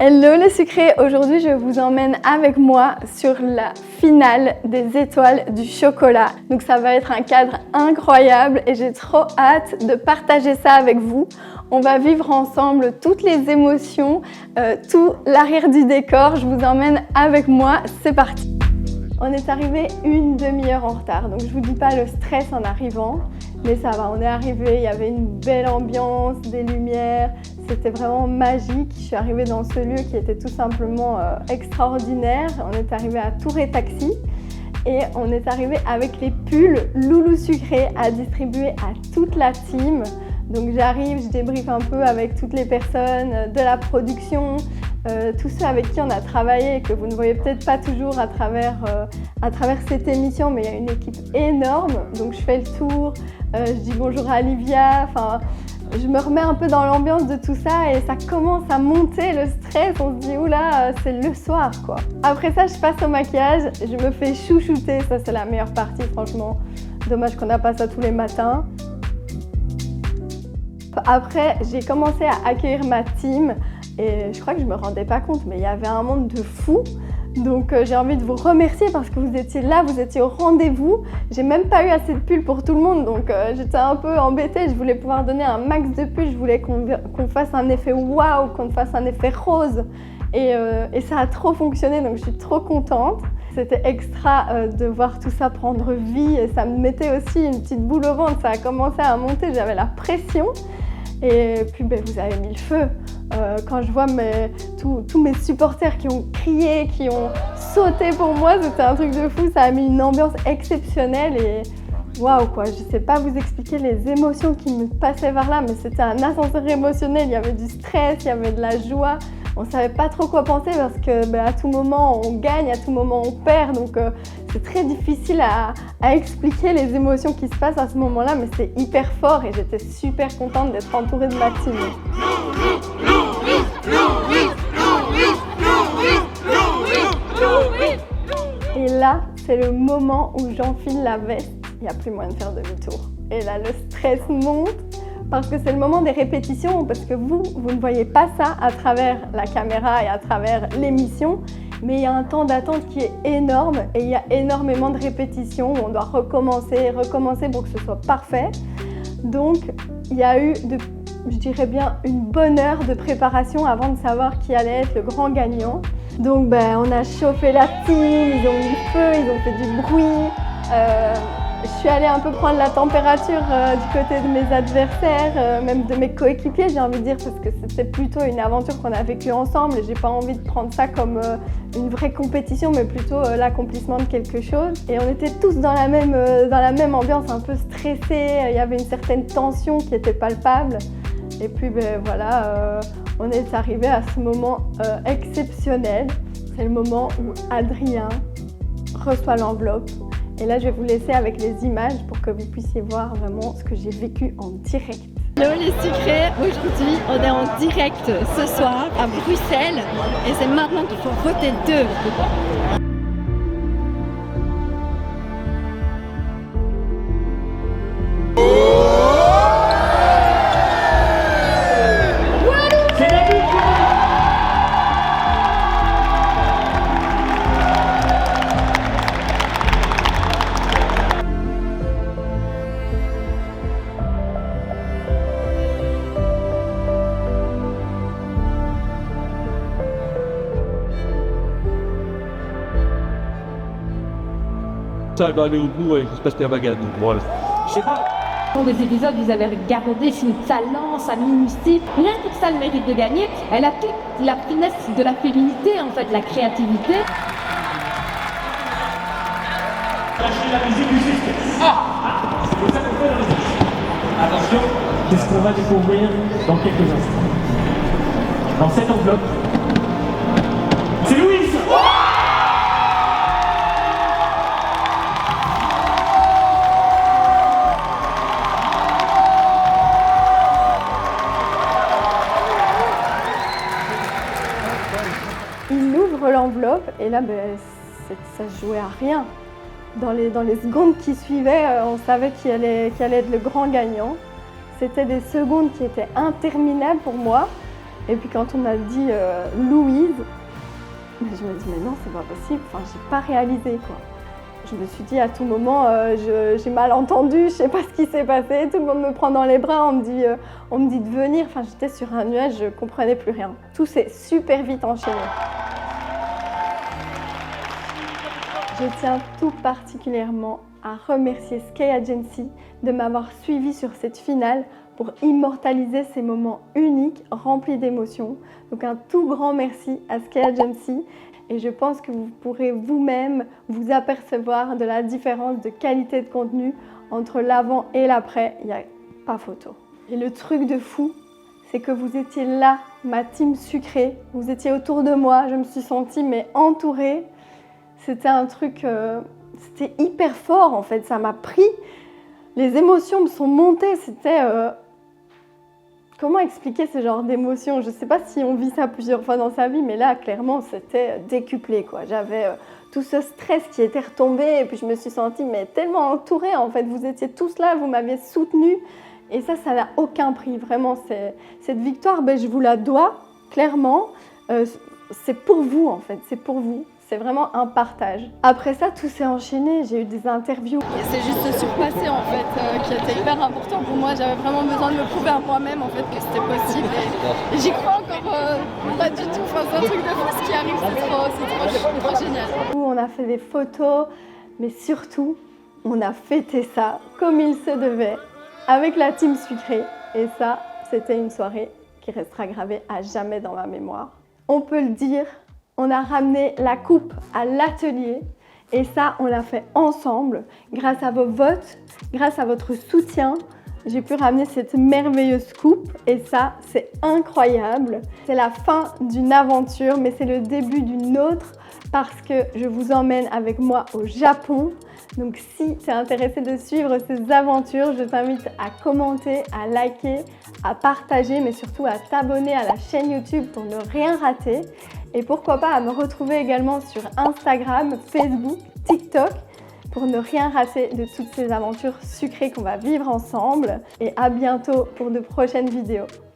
Hello les sucrés, aujourd'hui je vous emmène avec moi sur la finale des étoiles du chocolat. Donc ça va être un cadre incroyable et j'ai trop hâte de partager ça avec vous. On va vivre ensemble toutes les émotions, tout l'arrière du décor. Je vous emmène avec moi, c'est parti. On est arrivé une demi-heure en retard, donc je vous dis pas le stress en arrivant, mais ça va, on est arrivé, il y avait une belle ambiance, des lumières, c'était vraiment magique. Je suis arrivée dans ce lieu qui était tout simplement extraordinaire. On est arrivé à Tour et Taxi et on est arrivé avec les pulls Loulou Sucré à distribuer à toute la team. Donc j'arrive, je débriefe un peu avec toutes les personnes de la production, tous ceux avec qui on a travaillé et que vous ne voyez peut-être pas toujours à travers cette émission, mais il y a une équipe énorme. Donc je fais le tour, je dis bonjour à Olivia, enfin, je me remets un peu dans l'ambiance de tout ça et ça commence à monter le stress, on se dit oula, c'est le soir quoi. Après ça, je passe au maquillage, je me fais chouchouter, ça c'est la meilleure partie franchement. Dommage qu'on n'a pas ça tous les matins. Après, j'ai commencé à accueillir ma team et je crois que je me rendais pas compte, mais il y avait un monde de fous. Donc j'ai envie de vous remercier parce que vous étiez là, vous étiez au rendez-vous. J'ai même pas eu assez de pulls pour tout le monde, donc j'étais un peu embêtée. Je voulais pouvoir donner un max de pulls, je voulais qu'on fasse un effet waouh, qu'on fasse un effet rose. Et ça a trop fonctionné, donc je suis trop contente. C'était extra de voir tout ça prendre vie et ça me mettait aussi une petite boule au ventre. Ça a commencé à monter, j'avais la pression. Et puis vous avez mis le feu. Quand je vois tous mes supporters qui ont crié, qui ont sauté pour moi, c'était un truc de fou. Ça a mis une ambiance exceptionnelle et waouh quoi. Je sais pas vous expliquer les émotions qui me passaient par là, mais c'était un ascenseur émotionnel. Il y avait du stress, il y avait de la joie. On savait pas trop quoi penser parce que à tout moment on gagne, à tout moment on perd. Donc c'est très difficile à expliquer les émotions qui se passent à ce moment-là, mais c'est hyper fort et j'étais super contente d'être entourée de ma team. Et là, c'est le moment où j'enfile la veste. Il n'y a plus moyen de faire demi-tour. Et là, le stress monte. Parce que c'est le moment des répétitions, parce que vous ne voyez pas ça à travers la caméra et à travers l'émission, mais il y a un temps d'attente qui est énorme et il y a énormément de répétitions où on doit recommencer pour que ce soit parfait. Donc il y a eu, je dirais bien, une bonne heure de préparation avant de savoir qui allait être le grand gagnant. Donc on a chauffé la team, ils ont mis le feu, ils ont fait du bruit. Je suis allée un peu prendre la température du côté de mes adversaires, même de mes coéquipiers, j'ai envie de dire, parce que c'était plutôt une aventure qu'on a vécue ensemble et j'ai pas envie de prendre ça comme une vraie compétition, mais plutôt l'accomplissement de quelque chose. Et on était tous dans la même ambiance, un peu stressés, il y avait une certaine tension qui était palpable. Et puis voilà, on est arrivé à ce moment exceptionnel. C'est le moment où Adrien reçoit l'enveloppe. Et là, je vais vous laisser avec les images pour que vous puissiez voir vraiment ce que j'ai vécu en direct. Hello les sucrés, aujourd'hui on est en direct ce soir à Bruxelles et c'est maintenant qu'il faut voter 2. Ça va aller au bout et j'espère qu'elle va gagner. Voilà. Je sais pas. Dans des épisodes, vous avez regardé son talent, sa minutie. Rien que ça le mérite de gagner. Elle a toute la finesse de la féminité, en fait, la créativité. Lâchez la musique du suspense. C'est pour ça qu'on fait dans les émissions. Attention, c'est ce qu'on va découvrir dans quelques instants. Dans cette enveloppe, c'est Louise. Il ouvre l'enveloppe et là, ça se jouait à rien. Dans les secondes qui suivaient, on savait qui allait être le grand gagnant. C'était des secondes qui étaient interminables pour moi. Et puis quand on a dit Louise, je me dis mais non, c'est pas possible, enfin j'ai pas réalisé quoi. Je me suis dit à tout moment, j'ai mal entendu, je sais pas ce qui s'est passé, tout le monde me prend dans les bras, on me dit de venir, enfin j'étais sur un nuage, je comprenais plus rien. Tout s'est super vite enchaîné. Je tiens tout particulièrement à remercier Sky Agency de m'avoir suivi sur cette finale pour immortaliser ces moments uniques, remplis d'émotions. Donc un tout grand merci à Sky Agency. Et je pense que vous pourrez vous-même vous apercevoir de la différence de qualité de contenu entre l'avant et l'après. Il n'y a pas photo. Et le truc de fou, c'est que vous étiez là, ma team sucrée. Vous étiez autour de moi, je me suis sentie mais entourée. C'était un truc, c'était hyper fort en fait. Ça m'a pris, les émotions me sont montées. C'était... Comment expliquer ce genre d'émotion? Je ne sais pas si on vit ça plusieurs fois dans sa vie, mais là, clairement, c'était décuplé, quoi. J'avais tout ce stress qui était retombé et puis je me suis sentie mais, tellement entourée, en fait. Vous étiez tous là, vous m'aviez soutenue et ça n'a aucun prix. Vraiment, cette victoire, je vous la dois, clairement. C'est pour vous, en fait. C'est pour vous. C'est vraiment un partage. Après ça, tout s'est enchaîné. J'ai eu des interviews. Et c'est juste se surpasser en fait qui était hyper important pour moi. J'avais vraiment besoin de me prouver à moi-même en fait que c'était possible. Et j'y crois encore pas du tout. Enfin, c'est un truc de fou ce qui arrive. C'est trop génial. On a fait des photos, mais surtout, on a fêté ça comme il se devait avec la team sucrée. Et ça, c'était une soirée qui restera gravée à jamais dans ma mémoire. On peut le dire. On a ramené la coupe à l'atelier et ça, on l'a fait ensemble. Grâce à vos votes, grâce à votre soutien, j'ai pu ramener cette merveilleuse coupe et ça, c'est incroyable. C'est la fin d'une aventure, mais c'est le début d'une autre parce que je vous emmène avec moi au Japon. Donc si tu es intéressé de suivre ces aventures, je t'invite à commenter, à liker, à partager, mais surtout à t'abonner à la chaîne YouTube pour ne rien rater. Et pourquoi pas à me retrouver également sur Instagram, Facebook, TikTok pour ne rien rater de toutes ces aventures sucrées qu'on va vivre ensemble. Et à bientôt pour de prochaines vidéos.